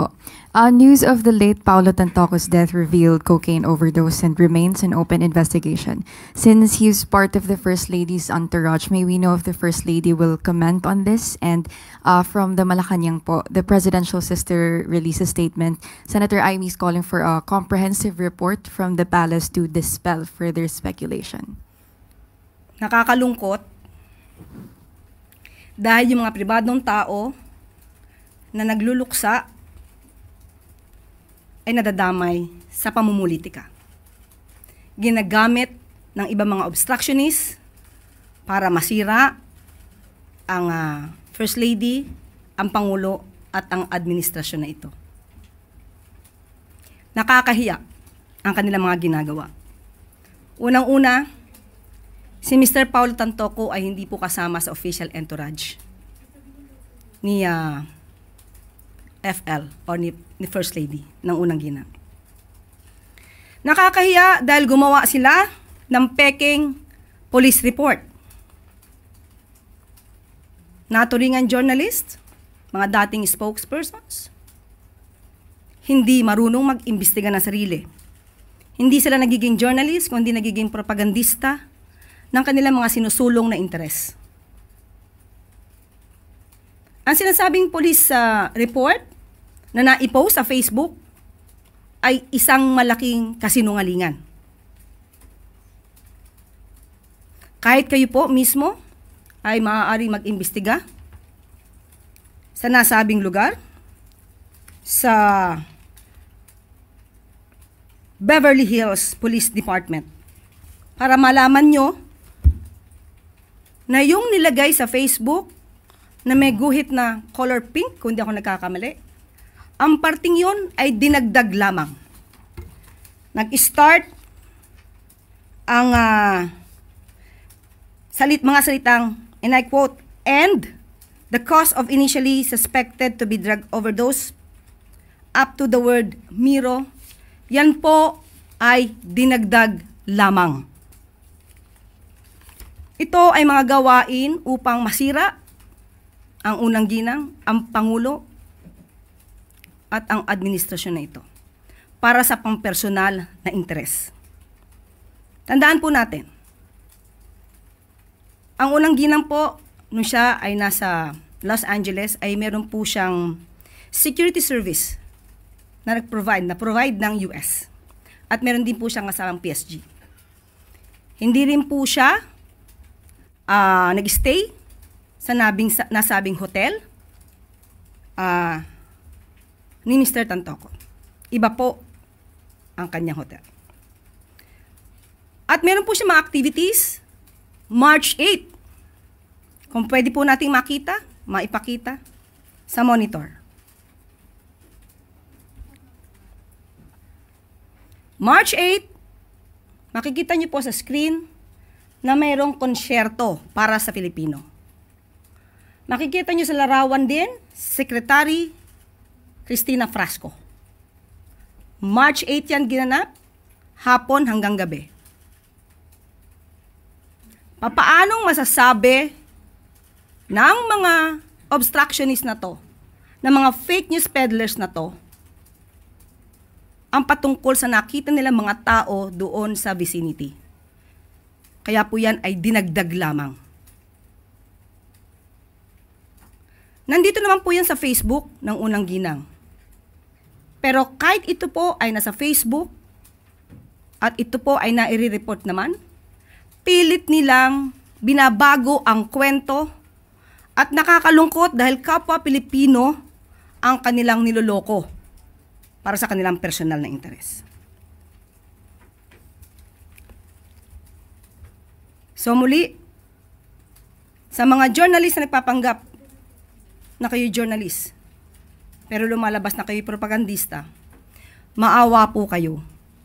po. News of the late Paulo Tantoco's death revealed cocaine overdose and remains an open investigation. Since he's part of the First Lady's entourage, may we know if the First Lady will comment on this? And from the Malacanang po, the presidential sister released a statement. Senator Amy is calling for a comprehensive report from the palace to dispel further speculation. Nakakalungkot dahil yung mga pribadong tao na nagluluksa ay nadadamay sa pamumulitika. Ginagamit ng ibang mga obstructionists para masira ang First Lady, ang Pangulo at ang administrasyon na ito. Nakakahiya ang kanilang mga ginagawa. Unang-una, si Mr. Paulo Tantoco ay hindi po kasama sa official entourage ni FL o ni First Lady ng unang ginang. Nakakahiya dahil gumawa sila ng peking police report. Naturingan journalist, mga dating spokespersons, hindi marunong mag-imbestiga ng sarili. Hindi sila nagiging journalist, kundi nagiging propagandista ng kanilang mga sinusulong na interes. Ang sinasabing police report na naipost sa Facebook ay isang malaking kasinungalingan. Kahit kayo po mismo ay maaaring mag-imbestiga sa nasabing lugar sa Beverly Hills Police Department para malaman nyo na yung nilagay sa Facebook na may guhit na color pink, kung di ako nagkakamali, ang parting yon ay dinagdag lamang. Nag-start ang mga salitang, and I quote, "and the cause of initially suspected to be drug overdose," up to the word Miro, yan po ay dinagdag lamang. Ito ay mga gawain upang masira ang unang ginang, ang Pangulo, at ang administrasyon na ito para sa pampersonal na interes. Tandaan po natin, ang unang ginang po, nung siya ay nasa Los Angeles, ay meron po siyang security service na provide ng US. At meron din po siyang kasamang PSG. Hindi rin po siya nag-stay sa nasabing hotel ni Mr. Tantoco. Iba po ang kanyang hotel. At meron po siya mga activities, March 8. Kung pwede po nating maipakita sa monitor. March 8, makikita niyo po sa screen na mayroong konsyerto para sa Filipino. Makikita niyo sa larawan din, Secretary Cristina Frasco. March 8 yan ginanap, hapon hanggang gabi. Papaanong masasabi ng mga obstructionist na to, ng mga fake news peddlers na to, ang patungkol sa nakita nilang mga tao doon sa vicinity? Kaya po yan ay dinagdag lamang. Nandito naman po yan sa Facebook ng unang ginang. Pero kahit ito po ay nasa Facebook at ito po ay nai-report naman, pilit nilang binabago ang kwento at nakakalungkot dahil kapwa Pilipino ang kanilang niloloko para sa kanilang personal na interes. So muli, sa mga journalist na nagpapanggap na kayo journalist, pero lumalabas na kayo propagandista, maawa po kayo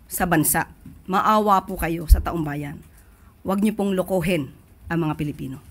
sa bansa. Maawa po kayo sa taong bayan. Huwag niyo pong lokohin ang mga Pilipino.